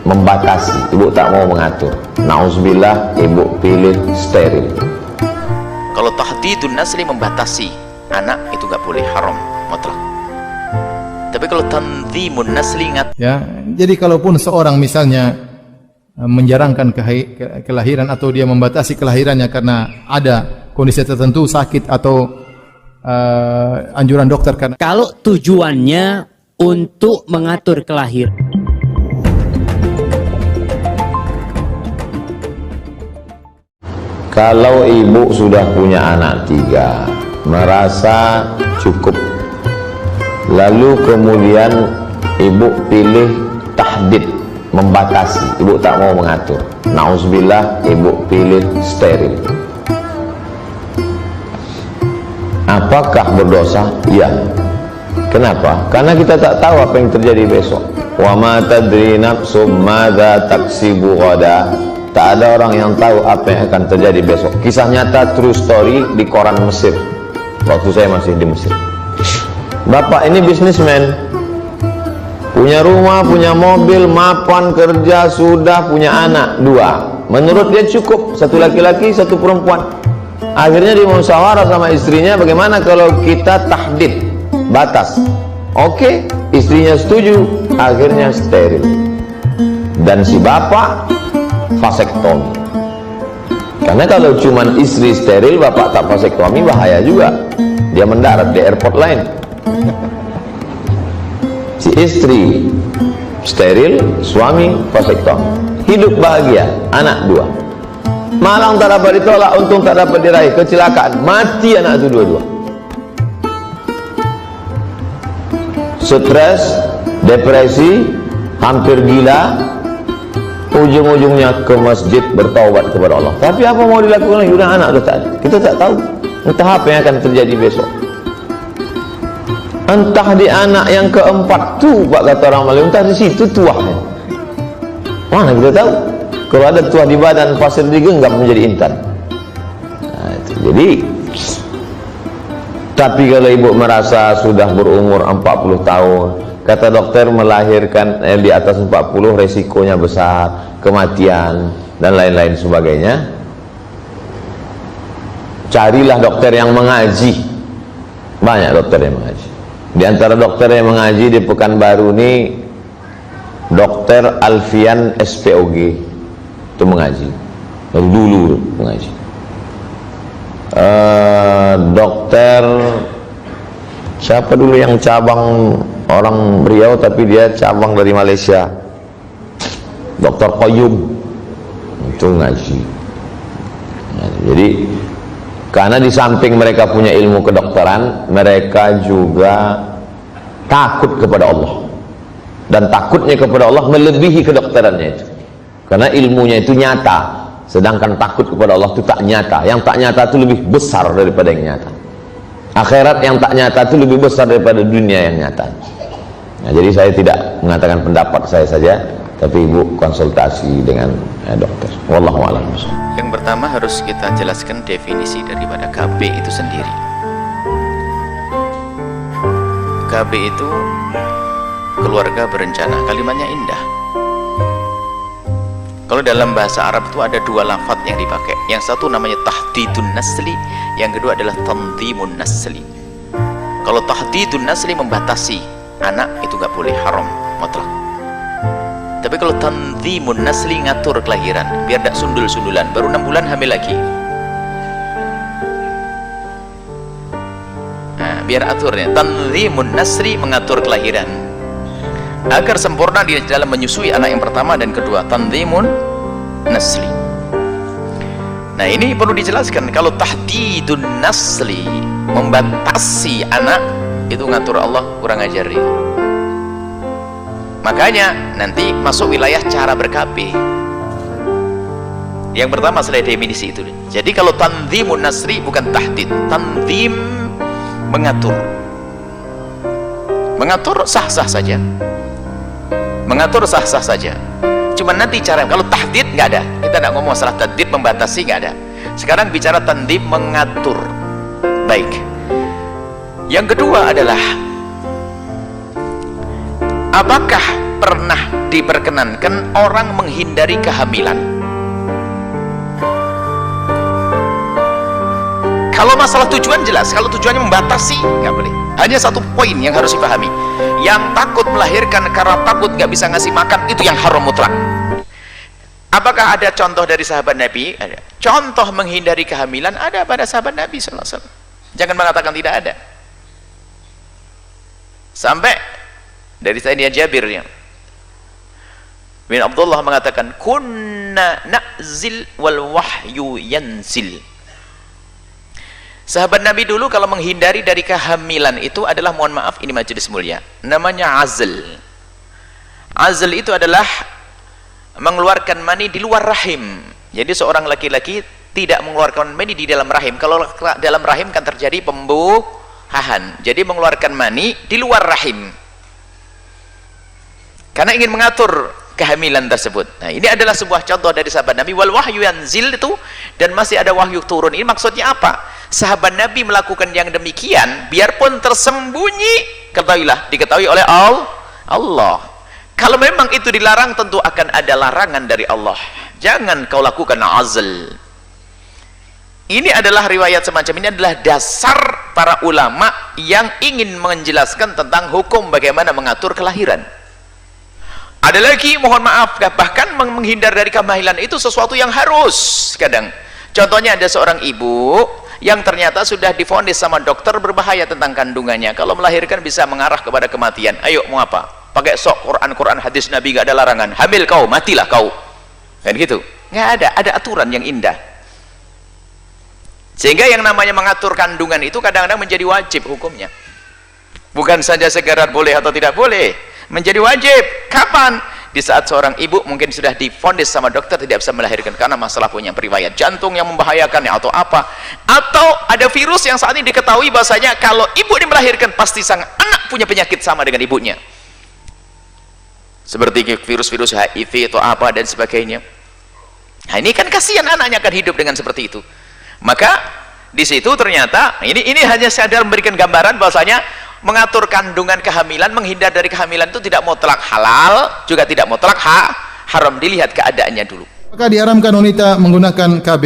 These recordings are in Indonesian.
membatasi, ibu tak mau mengatur. Nauzubillah, ibu pilih steril. Kalau tahdidun nasli membatasi anak itu nggak boleh, haram mutlak. Tapi kalau tanzimun nasli ya, jadi kalaupun seorang misalnya menjarangkan kelahiran atau dia membatasi kelahirannya karena ada kondisi tertentu, sakit atau anjuran dokter, karena kalau tujuannya untuk mengatur kelahiran. Kalau ibu sudah punya anak 3, merasa cukup, lalu kemudian ibu pilih tahdid, membatasi, ibu tak mau mengatur. Nauzubillah, ibu pilih steril. Apakah berdosa? Ya. Kenapa? Karena kita tak tahu apa yang terjadi besok. Wa ma tadri nafsum madza taksibu ghada. Tak ada orang yang tahu apa yang akan terjadi besok. Kisah nyata, true story, di koran Mesir waktu saya masih di Mesir. Bapak ini bisnismen, punya rumah, punya mobil, mapan, kerja, sudah punya anak 2. Menurut dia cukup, 1 laki-laki 1 perempuan. Akhirnya dia musyawarah sama istrinya, bagaimana kalau kita tahdid, batas. Oke, istrinya setuju, akhirnya steril. Dan si bapak vasektomi. Karena kalau cuman istri steril, bapak tak vasektomi, bahaya juga. Dia mendarat di airport lain. Si istri steril, suami vasektomi. Hidup bahagia, anak 2. Malang tak dapat ditolak, untung tak dapat diraih, kecelakaan, mati anak itu 2-2. Stres, depresi, hampir gila, ujung-ujungnya ke masjid bertaubat kepada Allah. Tapi apa mau dilakukan lagi? Udah anak udah tak ada. Kita tak tahu entah apa yang akan terjadi besok. Entah di anak yang keempat tuh, Pak, kata orang Melayu, entah di situ tuahnya. Mana kita tahu? Kalau ada tuah di badan, pasir digenggam menjadi intan. Nah, itu. Jadi, tapi kalau ibu merasa sudah berumur 40 tahun, kata dokter melahirkan di atas 40 resikonya besar, kematian dan lain-lain sebagainya, carilah dokter yang mengaji. Banyak dokter yang mengaji. Di antara dokter yang mengaji di Pekanbaru ini, Dokter Alfian SPOG itu mengaji dari dulu mengaji. Dokter siapa dulu yang cabang orang Riau tapi dia cabang dari Malaysia, Dokter Qayyum itu ngaji. Nah, jadi karena di samping mereka punya ilmu kedokteran, mereka juga takut kepada Allah, dan takutnya kepada Allah melebihi kedokterannya itu, karena ilmunya itu nyata, sedangkan takut kepada Allah itu tak nyata. Yang tak nyata itu lebih besar daripada yang nyata. Akhirat yang tak nyata itu lebih besar daripada dunia yang nyata. Nah, jadi saya tidak mengatakan pendapat saya saja, tapi ibu konsultasi dengan dokter. Wallahu a'lam. Yang pertama harus kita jelaskan definisi daripada KB itu sendiri. KB itu keluarga berencana, kalimatnya indah. Kalau dalam bahasa Arab itu ada 2 lafaz yang dipakai. Yang satu namanya tahdidun nasli, yang kedua adalah tanzimun nasli. Kalau tahdidun nasli membatasi anak itu nggak boleh, haram mutlak. Tapi kalau tanzimun nasli ngatur kelahiran biar tidak sundul-sundulan, baru 6 bulan hamil lagi. Nah, biar aturnya tanzimun nasli, mengatur kelahiran agar sempurna di dalam menyusui anak yang pertama dan kedua, tanzimun nasli. Nah, ini perlu dijelaskan. Kalau tahdidun nasli membatasi anak, itu ngatur Allah, kurang ajar itu. Makanya nanti masuk wilayah cara ber-KB. Yang pertama setelah definisi itu. Jadi kalau tanzimun nasri bukan tahdid, tanzim mengatur. Mengatur sah-sah saja. Mengatur sah-sah saja. Cuma nanti cara, kalau tahdid nggak ada. Kita nggak ngomong masalah tahdid, membatasi, nggak ada. Sekarang bicara tanzim, mengatur. Baik. Yang kedua adalah apakah pernah diperkenankan orang menghindari kehamilan. Kalau masalah tujuan jelas, kalau tujuannya membatasi nggak boleh. Hanya satu poin yang harus dipahami, yang takut melahirkan karena takut nggak bisa ngasih makan, itu yang haram mutlak. Apakah ada contoh dari sahabat Nabi? Ada. Contoh menghindari kehamilan ada pada sahabat Nabi SAW. Jangan mengatakan tidak ada. Sampai dari Sayyidina Jabir bin Abdullah mengatakan, kunna na'zil wal wahyu yanzil. Sahabat Nabi dulu kalau menghindari dari kehamilan itu adalah, mohon maaf ini majelis mulia, namanya azl. Azl itu adalah mengeluarkan mani di luar rahim. Jadi seorang laki-laki tidak mengeluarkan mani di dalam rahim. Kalau dalam rahim kan terjadi pembuahan. Jadi mengeluarkan mani di luar rahim karena ingin mengatur kehamilan tersebut. Nah, ini adalah sebuah contoh dari sahabat Nabi. Wal wahyu yanzil itu, dan masih ada wahyu turun. Ini maksudnya apa? Sahabat Nabi melakukan yang demikian biarpun tersembunyi, ketahuilah diketahui oleh Allah. Kalau memang itu dilarang, tentu akan ada larangan dari Allah. Jangan kau lakukan azl. Ini adalah riwayat semacam ini adalah dasar para ulama yang ingin menjelaskan tentang hukum bagaimana mengatur kelahiran. Ada lagi, mohon maaf, bahkan menghindar dari kehamilan itu sesuatu yang harus kadang. Contohnya ada seorang ibu yang ternyata sudah divonis sama dokter berbahaya tentang kandungannya. Kalau melahirkan bisa mengarah kepada kematian. Ayo mau apa? Pakai sok Quran hadis Nabi, gak ada larangan. Hamil kau, matilah kau. Kan gitu. Nggak ada aturan yang indah. Sehingga yang namanya mengatur kandungan itu kadang-kadang menjadi wajib hukumnya. Bukan saja sekedar boleh atau tidak boleh, menjadi wajib. Kapan? Di saat seorang ibu mungkin sudah divonis sama dokter tidak bisa melahirkan karena masalah punya riwayat jantung yang membahayakan atau apa, atau ada virus yang saat ini diketahui bahasanya kalau ibu ini melahirkan pasti sang anak punya penyakit sama dengan ibunya, seperti virus-virus HIV atau apa dan sebagainya. Nah, ini kan kasihan anaknya akan hidup dengan seperti itu. Maka di situ ternyata ini hanya sadar memberikan gambaran bahwasanya mengatur kandungan kehamilan, menghindar dari kehamilan itu tidak mutlak halal, juga tidak mutlak haram. Dilihat keadaannya dulu. Maka diharamkan wanita menggunakan KB.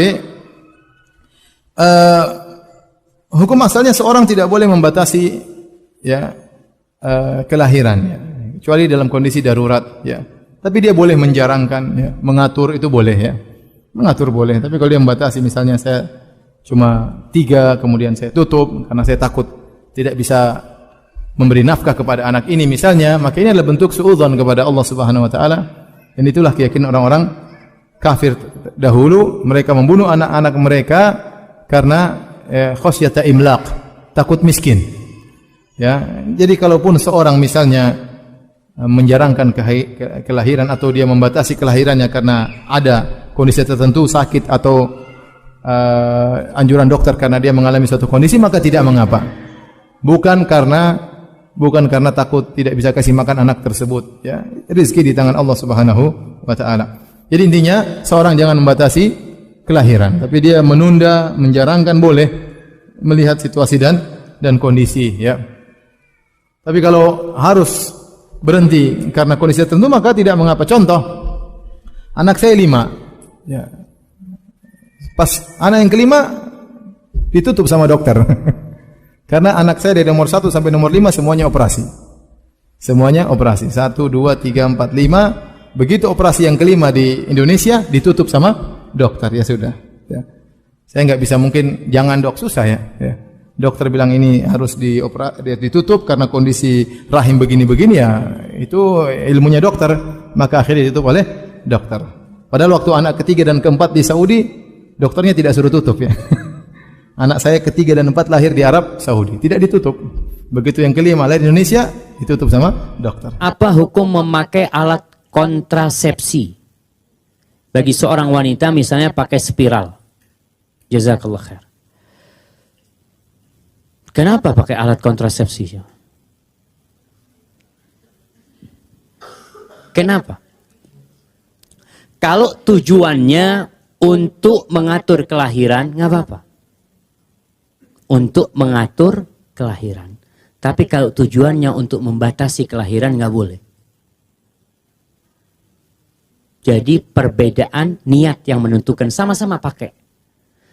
Hukum asalnya seorang tidak boleh membatasi kelahiran, kecuali dalam kondisi darurat, Tapi dia boleh menjarangkan, mengatur itu boleh, Mengatur boleh. Tapi kalau dia membatasi, misalnya saya cuma 3, kemudian saya tutup karena saya takut tidak bisa memberi nafkah kepada anak ini misalnya, maka ini adalah bentuk suudzon kepada Allah Subhanahu wa taala. Dan itulah keyakinan orang-orang kafir dahulu, mereka membunuh anak-anak mereka karena khosyata imlaq, takut miskin. Jadi kalaupun seorang misalnya menjarangkan kelahiran atau dia membatasi kelahirannya karena ada kondisi tertentu, sakit atau anjuran dokter karena dia mengalami suatu kondisi, maka tidak mengapa. Bukan karena takut tidak bisa kasih makan anak tersebut, rezeki di tangan Allah Subhanahu wa taala. Jadi intinya seorang jangan membatasi kelahiran, tapi dia menunda, menjarangkan boleh melihat situasi dan kondisi, Tapi kalau harus berhenti karena kondisi tertentu, maka tidak mengapa. Contoh, anak saya 5, pas anak yang kelima ditutup sama dokter. Karena anak saya dari nomor 1 sampai nomor 5 semuanya operasi. Semuanya operasi. 1, 2, 3, 4, 5. Begitu operasi yang kelima di Indonesia ditutup sama dokter. Ya sudah. Saya nggak bisa, mungkin jangan dok, susah ya. Dokter bilang ini harus ditutup karena kondisi rahim begini-begini, itu ilmunya dokter. Maka akhirnya ditutup oleh dokter. Padahal waktu anak ketiga dan keempat di Saudi, dokternya tidak suruh tutup, Anak saya ketiga dan 4 lahir di Arab Saudi, tidak ditutup. Begitu yang kelima lahir di Indonesia, ditutup sama dokter. Apa hukum memakai alat kontrasepsi bagi seorang wanita, misalnya pakai spiral? Jazakallah khair. Kenapa pakai alat kontrasepsi? Kenapa? Kalau tujuannya untuk mengatur kelahiran, nggak apa-apa. Untuk mengatur kelahiran. Tapi kalau tujuannya untuk membatasi kelahiran, nggak boleh. Jadi perbedaan niat yang menentukan, sama-sama pakai.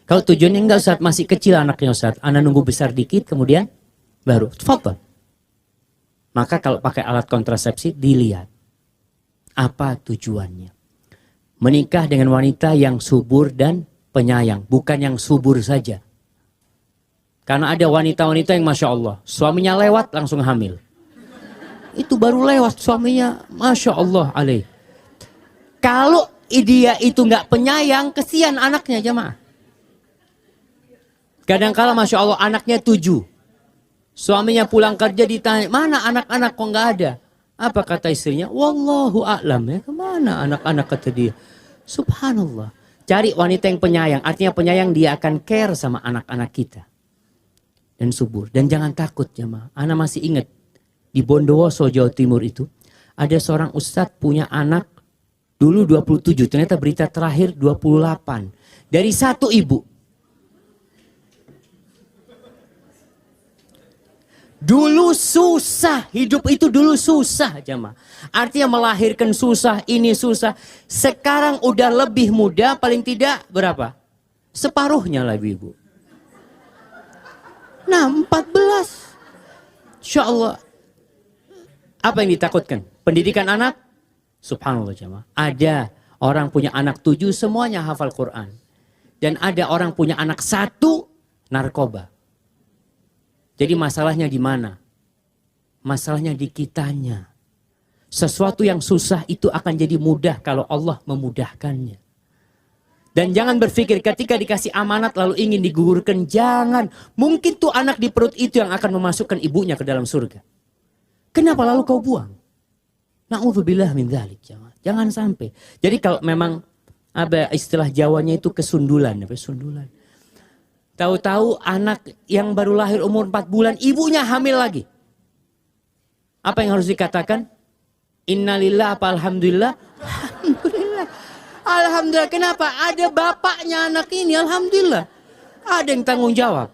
Kalau tujuannya enggak Ustaz, masih kecil anaknya Ustaz, anak nunggu besar dikit kemudian baru, tafadhol. Maka kalau pakai alat kontrasepsi dilihat apa tujuannya. Menikah dengan wanita yang subur dan penyayang, bukan yang subur saja. Karena ada wanita-wanita yang Masya Allah, suaminya lewat langsung hamil. Itu baru lewat suaminya, Masya Allah alaih. Kalau dia itu nggak penyayang, kesian anaknya jemaah. Kadang-kala Masya Allah anaknya 7. Suaminya pulang kerja ditanya, mana anak-anak kok nggak ada? Apa kata istrinya? Wallahu a'lam, ya kemana anak-anak kata dia. Subhanallah. Cari wanita yang penyayang, artinya penyayang dia akan care sama anak-anak kita. Dan subur. Dan jangan takut jemaah. Ana masih ingat di Bondowoso Jawa Timur itu ada seorang ustadz punya anak dulu 27, ternyata berita terakhir 28 dari satu ibu. Dulu susah, hidup itu dulu susah jemaah. Artinya melahirkan susah, ini susah. Sekarang udah lebih mudah, paling tidak berapa? Separuhnya lah ibu. Nah 14. Insya Allah. Apa yang ditakutkan? Pendidikan anak? Subhanallah jemaah. Ada orang punya anak 7 semuanya hafal Quran. Dan ada orang punya anak 1 narkoba. Jadi masalahnya di mana? Masalahnya di kitanya. Sesuatu yang susah itu akan jadi mudah kalau Allah memudahkannya. Dan jangan berpikir ketika dikasih amanat lalu ingin digugurkan. Jangan. Mungkin tuh anak di perut itu yang akan memasukkan ibunya ke dalam surga. Kenapa lalu kau buang? Na'udzubillah min dzalik. Jangan sampai. Jadi kalau memang apa istilah Jawanya itu kesundulan. Sundulan. Tahu-tahu anak yang baru lahir umur 4 bulan, ibunya hamil lagi. Apa yang harus dikatakan? Innalillah apa alhamdulillah? Alhamdulillah. Alhamdulillah. Kenapa? Ada bapaknya anak ini. Alhamdulillah. Ada yang tanggung jawab.